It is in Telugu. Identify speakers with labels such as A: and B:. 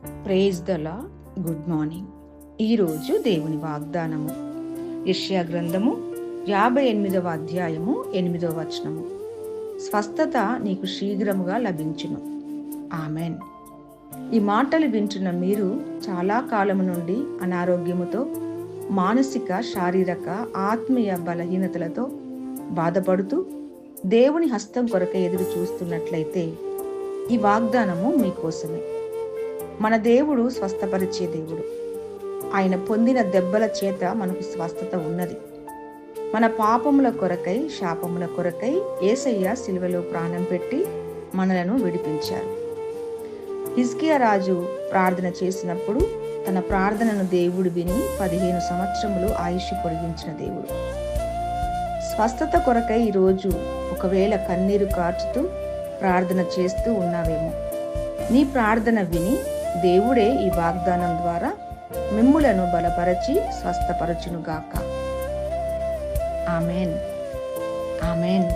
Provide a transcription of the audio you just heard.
A: Praise the lord. Good morning. ఈరోజు దేవుని వాగ్దానము యెషయా గ్రంథము 58వ అధ్యాయము 8వ వచనము. స్వస్థత నీకు శీఘ్రముగా లభించును. ఆమెన్. ఈ మాటలు వింటున్న మీరు చాలా కాలము నుండి అనారోగ్యముతో, మానసిక, శారీరక, ఆత్మీయ బలహీనతలతో బాధపడుతూ దేవుని హస్తం కొరకై ఎదురు చూస్తున్నట్లయితే ఈ వాగ్దానము మీకోసమే. మన దేవుడు స్వస్థపరిచే దేవుడు. ఆయన పొందిన దెబ్బల చేత మనకు స్వస్థత ఉన్నది. మన పాపముల కొరకై, శాపముల కొరకై యేసయ్య సిలువలో ప్రాణం పెట్టి మనలను విడిపించారు. హిజ్కియా రాజు ప్రార్థన చేసినప్పుడు తన ప్రార్థనను దేవుడు విని 15 సంవత్సరములు ఆయుష్ పొడిగించిన దేవుడు. స్వస్థత కొరకై ఈరోజు ఒకవేళ కన్నీరు కార్చుతూ ప్రార్థన చేస్తూ ఉన్నావేమో, నీ ప్రార్థన విని దేవుడే ఈ వాగ్దానం ద్వారా మిమ్ములను బలపరచి స్వస్థపరచునుగాక. ఆమెన్. ఆమెన్.